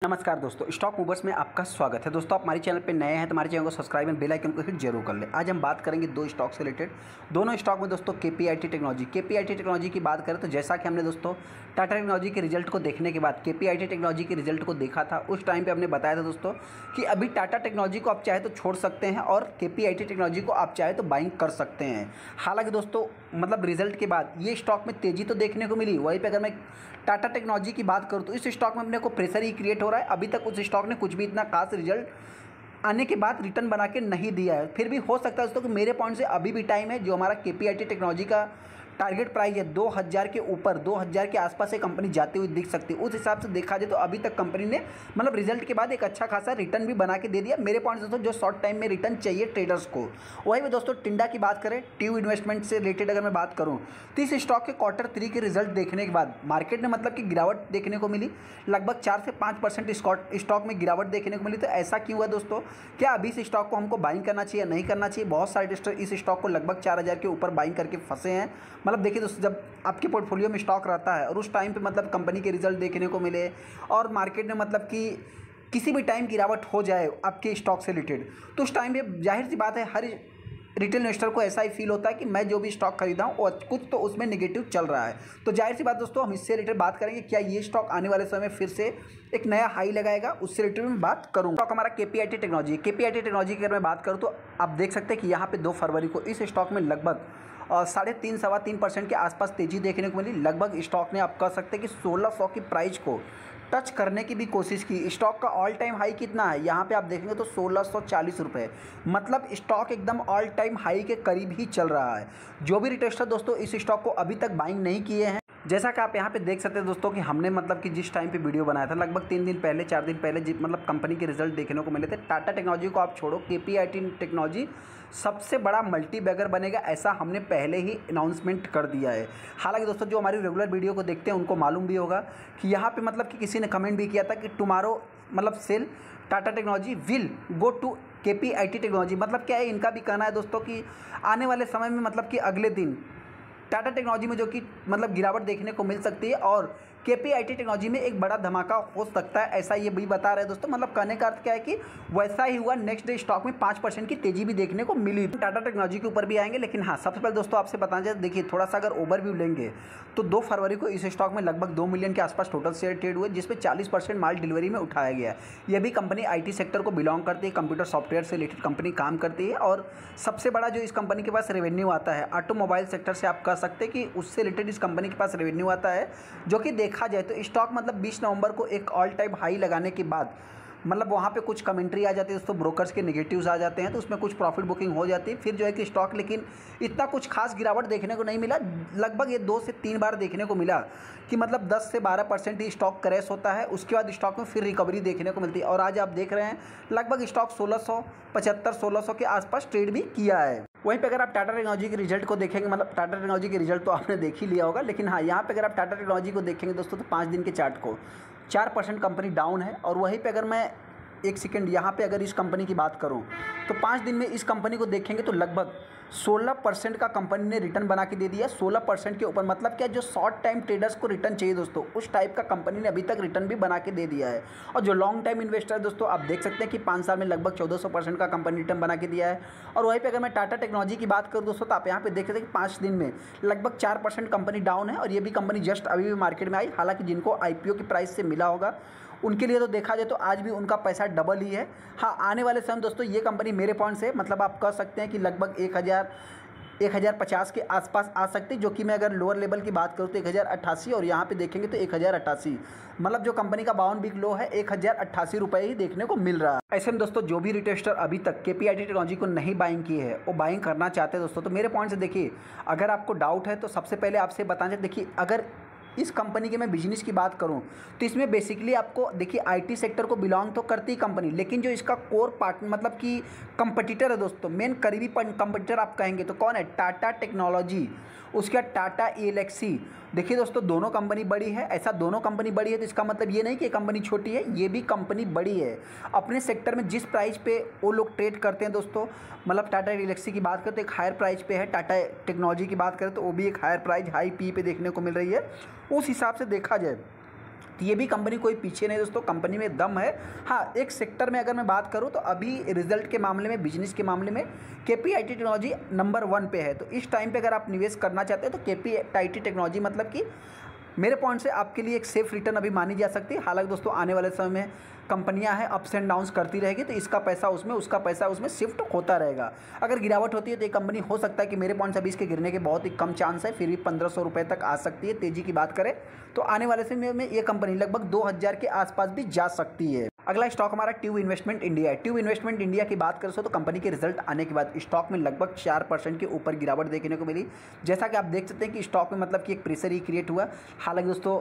नमस्कार दोस्तों, stock movers में आपका स्वागत है। दोस्तों आप हमारे चैनल पे नए हैं तो हमारे चैनल को सब्सक्राइब एंड बेल आइकन को हिट जरूर कर लें। आज हम बात करेंगे दो स्टॉक से रिलेटेड। दोनों स्टॉक में दोस्तों केपीआईटी टेक्नोलॉजी की बात करें तो जैसा कि हमने दोस्तों टाटा टेक्नोलॉजी के रिजल्ट को देखने के बाद केपीआईटी टेक्नोलॉजी के रिजल्ट को देखा था, उस टाइम पर हमने बताया था दोस्तों कि अभी टाटा टेक्नोलॉजी को आप चाहे तो छोड़ सकते हैं और केपीआईटी टेक्नोलॉजी को आप चाहे तो बाइंग कर सकते हैं। हालांकि दोस्तों मतलब रिजल्ट के बाद ये स्टॉक में तेज़ी तो देखने को मिली। वहीं पे अगर मैं टाटा टेक्नोलॉजी की बात करूँ तो इस स्टॉक में अपने को प्रेशर ही क्रिएट हो रहा है। अभी तक उस स्टॉक ने कुछ भी इतना खास रिजल्ट आने के बाद रिटर्न बना के नहीं दिया है। फिर भी हो सकता है दोस्तों कि मेरे पॉइंट से अभी भी टाइम है। जो हमारा केपीआईटी टेक्नोलॉजी का टारगेट प्राइस है 2000 के ऊपर, 2000 के आसपास से कंपनी जाती हुई दिख सकती है। उस हिसाब से देखा जाए तो अभी तक कंपनी ने मतलब रिजल्ट के बाद एक अच्छा खासा रिटर्न भी बना के दे दिया मेरे पॉइंट से दोस्तों, जो शॉर्ट टाइम में रिटर्न चाहिए ट्रेडर्स को। वहीं भी दोस्तों टिंडा की बात करें, ट्यूब इन्वेस्टमेंट से रिलेटेड अगर मैं बात करूँ तो इस स्टॉक के Q3 के रिजल्ट देखने के बाद मार्केट में मतलब कि गिरावट देखने को मिली। लगभग 4 से 5% स्टॉक में गिरावट देखने को मिली। तो ऐसा क्यों हुआ दोस्तों? क्या अभी इस स्टॉक को हमको बाइंग करना चाहिए या नहीं करना चाहिए? बहुत सारे इन्वेस्टर इस स्टॉक को लगभग 4000 के ऊपर बाइंग करके फंसे हैं। मतलब देखिए दोस्तों, जब आपके पोर्टफोलियो में स्टॉक रहता है और उस टाइम पे मतलब कंपनी के रिजल्ट देखने को मिले और मार्केट में मतलब कि किसी भी टाइम गिरावट हो जाए आपके स्टॉक से रिलेटेड, तो उस टाइम पे जाहिर सी बात है हर रिटेल इन्वेस्टर को ऐसा ही फील होता है कि मैं जो भी स्टॉक खरीदा हूँ और कुछ तो उसमें नेगेटिव चल रहा है। तो जाहिर सी बात दोस्तों, हम इससे रिलेटेड बात करेंगे क्या ये स्टॉक आने वाले समय में फिर से एक नया हाई लगाएगा, उससे रिलेटेड मैं बात करूँगा। स्टॉक हमारा केपीआईटी टेक्नोलॉजी की अगर मैं बात करूँ तो आप देख सकते हैं कि यहाँ पे 2 फरवरी को इस स्टॉक में लगभग 3.5-3% के आसपास तेज़ी देखने को मिली। लगभग स्टॉक ने आप कह सकते हैं कि 1600 की प्राइस को टच करने की भी कोशिश की। स्टॉक का ऑल टाइम हाई कितना है यहाँ पे आप देखेंगे तो 1640 रुपये। मतलब स्टॉक एकदम ऑल टाइम हाई के करीब ही चल रहा है। जो भी रिटेलर दोस्तों इस स्टॉक को अभी तक बाइंग नहीं किए हैं, जैसा कि आप यहाँ पे देख सकते हैं दोस्तों कि हमने मतलब कि जिस टाइम पे वीडियो बनाया था लगभग 3 दिन पहले 4 दिन पहले मतलब कंपनी के रिजल्ट देखने को मिले थे। टाटा टेक्नोलॉजी को आप छोड़ो, केपीआईटी टेक्नोलॉजी सबसे बड़ा मल्टी बैगर बनेगा, ऐसा हमने पहले ही अनाउंसमेंट कर दिया है। हालांकि दोस्तों जो हमारी रेगुलर वीडियो को देखते हैं उनको मालूम भी होगा कि यहाँ पे मतलब कि किसी ने कमेंट भी किया था कि टुमारो मतलब sell Tata technology will go to KPIT technology. मतलब क्या है, इनका भी कहना है दोस्तों कि आने वाले समय में मतलब कि अगले दिन टाटा टेक्नोलॉजी में जो कि मतलब गिरावट देखने को मिल सकती है और केपीआईटी टेक्नोलॉजी में एक बड़ा धमाका हो सकता है, ऐसा ये भी बता रहे हैं दोस्तों। मतलब कहने का अर्थ क्या है कि वैसा ही हुआ। नेक्स्ट डे स्टॉक में 5% की तेजी भी देखने को मिली। टाटा टेक्नोलॉजी के ऊपर भी आएंगे, लेकिन हाँ सबसे पहले दोस्तों आपसे बताना चाहिए, देखिए थोड़ा सा अगर ओवरव्यू लेंगे तो 2 फरवरी को इस स्टॉक में लगभग 2 मिलियन के आसपास टोटल शेयर ट्रेड हुए, जिसमें 40% माल डिलीवरी में उठाया गया। यह भी कंपनी IT सेक्टर को बिलोंग करती है, कंप्यूटर सॉफ्टवेयर से रिलेटेड कंपनी काम करती है। और सबसे बड़ा जो इस कंपनी के पास रेवेन्यू आता है ऑटोमोबाइल सेक्टर से, आप कह सकते हैं कि उससे रिलेटेड इस कंपनी के पास रेवेन्यू आता है। जो कि देखा जाए तो स्टॉक मतलब 20 नवंबर को एक ऑल टाइम हाई लगाने के बाद मतलब वहाँ पे कुछ कमेंट्री आ जाती है दोस्तों, ब्रोकर्स के नेगेटिव्स आ जाते हैं, तो उसमें कुछ प्रॉफिट बुकिंग हो जाती है। फिर जो है कि स्टॉक लेकिन इतना कुछ खास गिरावट देखने को नहीं मिला। लगभग ये 2 से 3 बार देखने को मिला कि मतलब 10 से 12% ही स्टॉक क्रैश होता है, उसके बाद स्टॉक में फिर रिकवरी देखने को मिलती है। और आज आप देख रहे हैं लगभग स्टॉक 1675-1600 के आसपास ट्रेड भी किया है। वहीं पे अगर आप टाटा टेक्नोलॉजी के रिजल्ट को देखेंगे, मतलब टाटा टेक्नोलॉजी के रिजल्ट तो आपने देख ही लिया होगा, लेकिन हाँ यहाँ पे अगर आप टाटा टेक्नोलॉजी को देखेंगे दोस्तों तो 5 दिन के चार्ट को 4% कंपनी डाउन है। और वहीं पे अगर मैं एक सेकेंड यहाँ पे अगर इस कंपनी की बात करूँ तो 5 दिन में इस कंपनी को देखेंगे तो लगभग 16% का कंपनी ने रिटर्न बना के दे दिया। 16% के ऊपर मतलब क्या, जो शॉर्ट टाइम ट्रेडर्स को रिटर्न चाहिए दोस्तों उस टाइप का कंपनी ने अभी तक रिटर्न भी बना के दे दिया है। और जो लॉन्ग टाइम इन्वेस्टर है दोस्तों, आप देख सकते हैं कि 5 साल में लगभग 1400% का कंपनी रिटर्न बना के दिया है। और वहीं पर अगर मैं टाटा टेक्नोलॉजी की बात करूँ दोस्तों तो आप यहाँ पे देख सकते हैं कि 5 दिन में लगभग 4% कंपनी डाउन है। और ये भी कंपनी जस्ट अभी भी मार्केट में आई। हालांकि जिनको IPO की प्राइस से मिला होगा उनके लिए तो देखा जाए तो आज भी उनका पैसा डबल ही है। हाँ आने वाले समय दोस्तों ये कंपनी मेरे पॉइंट से मतलब आप कह सकते हैं कि लगभग 1050 के आसपास आ सकती है। जो कि मैं अगर लोअर लेवल की बात करूँ तो 1088 और यहाँ पे देखेंगे तो 1088, मतलब जो कंपनी का 52 वीक लो है 1088 रुपये ही देखने को मिल रहा है। ऐसे में दोस्तों जो भी रिटेलर अभी तक केपीआईटी टेक्नोलॉजी को नहीं बाइंग की है वो बाइंग करना चाहते हैं दोस्तों, तो मेरे पॉइंट से देखिए अगर आपको डाउट है तो सबसे पहले आपसे बताना चाहिए। देखिए अगर इस कंपनी के मैं बिजनेस की बात करूं तो इसमें बेसिकली आपको देखिए IT सेक्टर को बिलोंग तो करती ही कंपनी, लेकिन जो इसका कोर पार्टनर मतलब कि कंपटीटर है दोस्तों, मेन करीबी कंपटीटर आप कहेंगे तो कौन है? टाटा टेक्नोलॉजी, उसके बाद टाटा ELXC। देखिए दोस्तों दोनों कंपनी बड़ी है। ऐसा दोनों कंपनी बड़ी है तो इसका मतलब ये नहीं कि कंपनी छोटी है, ये भी कंपनी बड़ी है। अपने सेक्टर में जिस प्राइस पे वो लोग ट्रेड करते हैं दोस्तों, मतलब टाटा ELXC की बात करें तो एक हायर प्राइस पे है, टाटा टेक्नोलॉजी की बात करें तो वो भी एक हायर प्राइस हाई पी पे देखने को मिल रही है। उस हिसाब से देखा जाए तो ये भी कंपनी कोई पीछे नहीं दोस्तों, कंपनी में दम है। हाँ, एक सेक्टर में अगर मैं बात करूँ तो अभी रिजल्ट के मामले में, बिजनेस के मामले में केपीआईटी टेक्नोलॉजी नंबर 1 पे है। तो इस टाइम पे अगर आप निवेश करना चाहते हैं तो केपीआईटी टेक्नोलॉजी मतलब कि मेरे पॉइंट से आपके लिए एक सेफ रिटर्न अभी मानी जा सकती है। हालांकि दोस्तों आने वाले समय में कंपनियां हैं अप्स एंड डाउन्स करती रहेगी, तो इसका पैसा उसमें, उसका पैसा उसमें शिफ्ट होता रहेगा। अगर गिरावट होती है तो ये कंपनी हो सकता है कि मेरे पॉइंट से अभी इसके गिरने के बहुत ही कम चांस है, फिर भी 1500 रुपये तक आ सकती है। तेजी की बात करें तो आने वाले समय में ये कंपनी लगभग 2000 के आसपास भी जा सकती है। अगला स्टॉक हमारा ट्यूब इन्वेस्टमेंट इंडिया है। ट्यूब इन्वेस्टमेंट इंडिया की बात करें तो कंपनी के रिजल्ट आने के बाद स्टॉक में लगभग 4% के ऊपर गिरावट देखने को मिली। जैसा कि आप देख सकते हैं कि स्टॉक में मतलब कि एक प्रेशर ही क्रिएट हुआ। हालांकि दोस्तों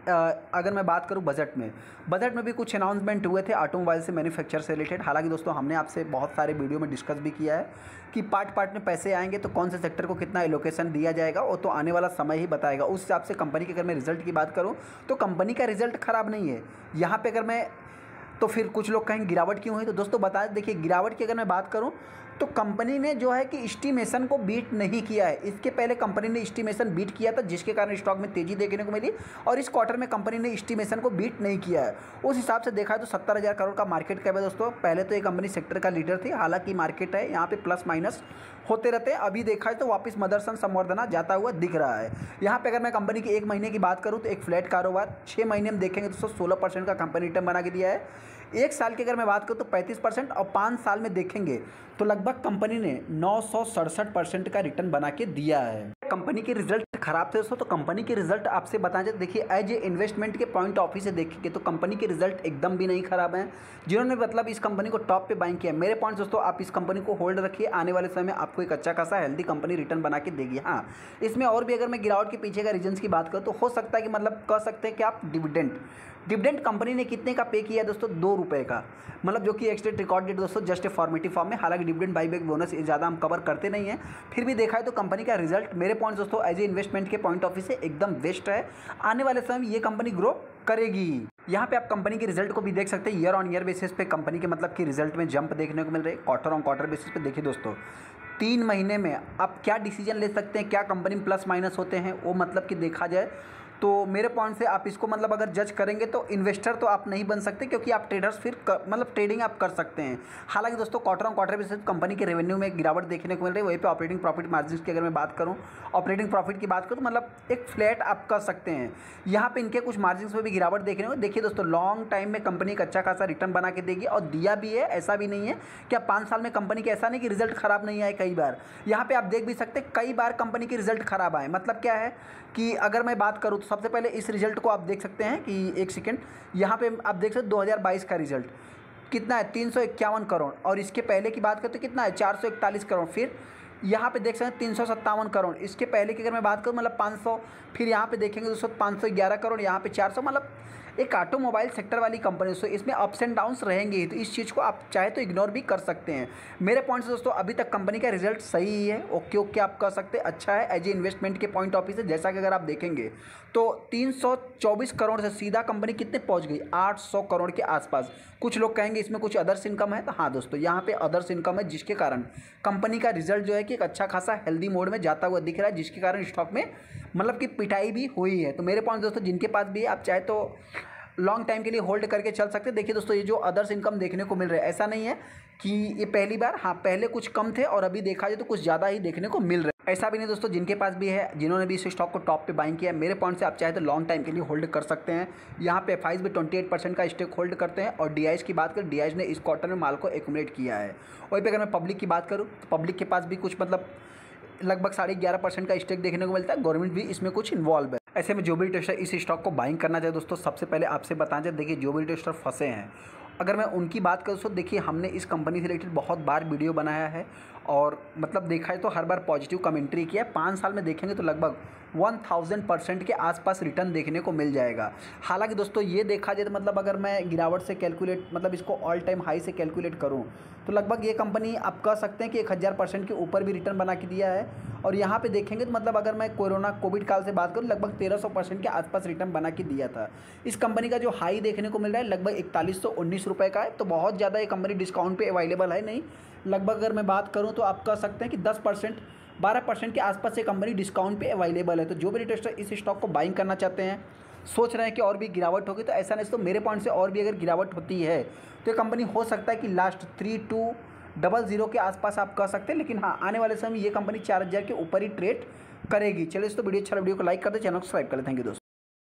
अगर मैं बात करूं बजट में भी कुछ अनाउंसमेंट हुए थे ऑटोमोबाइल से, मैन्युफैक्चर से रिलेटेड। हालांकि दोस्तों हमने आपसे बहुत सारे वीडियो में डिस्कस भी किया है कि पार्ट में पैसे आएंगे तो कौन से सेक्टर को कितना एलोकेशन दिया जाएगा, वो तो आने वाला समय ही बताएगा। उस हिसाब से कंपनी के अगर मैं रिजल्ट की बात करूँ तो कंपनी का रिजल्ट ख़राब नहीं है। यहाँ पर अगर मैं, तो फिर कुछ लोग कहेंगे गिरावट क्यों हुई, तो दोस्तों बता देखिए, गिरावट की अगर मैं बात करूं तो कंपनी ने जो है कि एस्टीमेशन को बीट नहीं किया है। इसके पहले कंपनी ने एस्टीमेशन बीट किया था, जिसके कारण स्टॉक में तेजी देखने को मिली, और इस क्वार्टर में कंपनी ने एस्टीमेशन को बीट नहीं किया है। उस हिसाब से देखा है तो 70,000 करोड़ का मार्केट कैप है दोस्तों। पहले तो ये कंपनी सेक्टर का लीडर थी, हालांकि मार्केट है यहाँ पे प्लस माइनस होते रहते हैं। अभी देखा है तो वापस मदरसन संवर्धना जाता हुआ दिख रहा है। यहाँ पे अगर मैं कंपनी की 1 महीने की बात करूँ तो एक फ्लैट कारोबार, 6 महीने में देखेंगे दोस्तों 16% का कंपनी रिटर्न बना के दिया है। 1 साल की अगर मैं बात करूँ तो 35%, और 5 साल में देखेंगे तो लगभग कंपनी ने 967% का रिटर्न बना के दिया है। कंपनी के रिजल्ट खराब थे दोस्तों, तो कंपनी के रिजल्ट आपसे बताएं जाए, देखिए एज ए इन्वेस्टमेंट के पॉइंट ऑफ व्यू से देखेंगे तो कंपनी के रिजल्ट एकदम भी नहीं खराब हैं। जिन्होंने मतलब इस कंपनी को टॉप पे बाइंग किया, मेरे पॉइंट दोस्तों आप इस कंपनी को होल्ड रखिए, आने वाले समय में आपको एक अच्छा खासा हेल्दी कंपनी रिटर्न बना के देगी। हाँ, इसमें और भी अगर मैं गिरावट के पीछे का रीजन्स की बात करूँ तो हो सकता है कि मतलब कह सकते हैं कि आप डिविडेंड कंपनी ने कितने का पे किया है दोस्तों, 2 रुपये का, मतलब जो कि एक्सटेट रिकॉर्ड डेट दोस्तों जस्ट ए फॉर्मेटिव फॉर्म में। हालांकि डिविडेंड बाईबैक बोनस ज़्यादा हम कवर करते नहीं हैं, फिर भी देखा है तो कंपनी का रिजल्ट मेरे पॉइंट दोस्तों एज ए इन्वेस्टमेंट के पॉइंट ऑफ व्यू से एकदम बेस्ट है। आने वाले समय में ये कंपनी ग्रो करेगी। यहाँ पे आप कंपनी के रिजल्ट को भी देख सकते हैं, ईयर ऑन ईयर बेसिस पे कंपनी के मतलब कि रिजल्ट में जंप देखने को मिल रही है। क्वार्टर ऑन क्वार्टर बेसिस पे देखिए दोस्तों, 3 महीने में आप क्या डिसीजन ले सकते हैं, क्या कंपनी में प्लस माइनस होते हैं, वो मतलब कि देखा जाए तो मेरे पॉइंट से आप इसको मतलब अगर जज करेंगे तो इन्वेस्टर तो आप नहीं बन सकते, क्योंकि आप ट्रेडर्स फिर मतलब ट्रेडिंग आप कर सकते हैं। हालांकि दोस्तों quarter on quarter basis company के रेवेन्यू में गिरावट देखने को मिल रही है। वहीं पे ऑपरेटिंग प्रॉफिट मार्जिन की अगर मैं बात करूं, ऑपरेटिंग प्रॉफिट की बात करूं तो मतलब एक फ्लैट आप कर सकते हैं। यहाँ पे इनके कुछ मार्जिन में भी गिरावट देखने को, देखिए दोस्तों लॉन्ग टाइम में कंपनी एक अच्छा खासा रिटर्न बना के देगी, और दिया भी है। ऐसा भी नहीं है कि 5 साल में कंपनी के ऐसा नहीं कि रिजल्ट खराब नहीं आए, कई बार यहाँ पे आप देख भी सकते हैं कई बार कंपनी के रिजल्ट खराब आए। मतलब क्या है कि अगर मैं बात करूँ तो सबसे पहले इस रिजल्ट को आप देख सकते हैं कि एक सेकेंड, यहाँ पे आप देख सकते हैं 2022 का रिजल्ट कितना है, 351 करोड़, और इसके पहले की बात करें तो कितना है, 441 करोड़। फिर यहाँ पे देख सकते हैं 357 करोड़। इसके पहले की अगर मैं बात करूँ मतलब 500, फिर यहाँ पे देखेंगे दोस्तों 511 करोड़, यहाँ पे 400। मतलब एक ऑटोमोबाइल सेक्टर वाली कंपनी दोस्तों, इसमें अप्स एंड डाउन्स रहेंगे ही, तो इस चीज़ को आप चाहे तो इग्नोर भी कर सकते हैं। मेरे पॉइंट से दोस्तों अभी तक कंपनी का रिजल्ट सही ही है, ओके ओके आप कह सकते हैं, अच्छा है एज ए इन्वेस्टमेंट के पॉइंट ऑफ व्यू से। जैसा कि अगर आप देखेंगे तो 324 करोड़ से सीधा कंपनी कितने पहुंच गई, 800 करोड़ के आसपास। कुछ लोग कहेंगे इसमें कुछ अदर्स इनकम है, तो हाँ दोस्तों यहाँ पे अदर्स इनकम है, जिसके कारण कंपनी का रिजल्ट जो है कि एक अच्छा खासा हेल्दी मोड में जाता हुआ दिख रहा है, जिसके कारण स्टॉक में मतलब कि पिटाई भी हुई है। तो मेरे पॉइंट दोस्तों जिनके पास भी है, आप चाहे तो लॉन्ग टाइम के लिए होल्ड करके चल सकते हैं। देखिए दोस्तों ये जो अदर्स इनकम देखने को मिल रहा है, ऐसा नहीं है कि ये पहली बार, हाँ पहले कुछ कम थे और अभी देखा जाए तो कुछ ज़्यादा ही देखने को मिल रहा है। ऐसा भी नहीं दोस्तों, जिनके पास भी है, जिन्होंने भी इस स्टॉक को टॉप पे बाइंग किया है, मेरे पॉइंट से आप चाहे तो लॉन्ग टाइम के लिए होल्ड कर सकते हैं। यहाँ पे एफआईज भी 28% का स्टेक होल्ड करते हैं, और डीआईज की बात करें, डीआईज ने इस क्वार्टर में माल को एक्यूमुलेट किया है। वहीं पर अगर मैं पब्लिक की बात करूँ तो पब्लिक के पास भी कुछ मतलब लगभग 11.5% का स्टेक देखने को मिलता है। गवर्नमेंट भी इसमें कुछ इन्वॉल्व है। ऐसे में जो भी टेस्टर इस स्टॉक को बाइंग करना चाहे दोस्तों, सबसे पहले आपसे बताना चाहिए, देखिए जो भी टेस्टर फंसे हैं, अगर मैं उनकी बात करूँ तो देखिए हमने इस कंपनी से रिलेटेड बहुत बार वीडियो बनाया है, और मतलब देखा है तो हर बार पॉजिटिव कमेंट्री किया है। 5 साल में देखेंगे तो लगभग 1000% के आसपास रिटर्न देखने को मिल जाएगा। हालांकि दोस्तों ये देखा जाए तो मतलब अगर मैं गिरावट से कैलकुलेट, मतलब इसको ऑल टाइम हाई से कैलकुलेट करूं तो लगभग ये कंपनी आप कह सकते हैं कि 1000% के ऊपर भी रिटर्न बना के दिया है। और यहाँ पे देखेंगे तो मतलब अगर मैं कोविड काल से बात करूँ, लगभग 1300% के आसपास रिटर्न बना के दिया था। इस कंपनी का जो हाई देखने को मिल रहा है लगभग 4119 रुपये का है, तो बहुत ज़्यादा ये कंपनी डिस्काउंट पे अवेलेबल है नहीं। लगभग अगर मैं बात करूँ तो आप कह सकते हैं कि 10% 12% के आसपास ये कंपनी डिस्काउंट पे अवेलेबल है। तो जो भी टेस्टर इस स्टॉक को बाइंग करना चाहते हैं सोच रहे हैं कि और भी गिरावट होगी, तो ऐसा नहीं। तो मेरे पॉइंट से और भी अगर गिरावट होती है तो ये कंपनी हो सकता है कि लास्ट 3200 के आसपास आप कह सकते हैं, लेकिन हाँ आने वाले समय ये कंपनी 4000 के ऊपर ही ट्रेड करेगी। चलिए दोस्तों, वीडियो अच्छा, वीडियो को लाइक कर दे, चैनल को सब्सक्राइब कर ले। थैंक यू दोस्तों।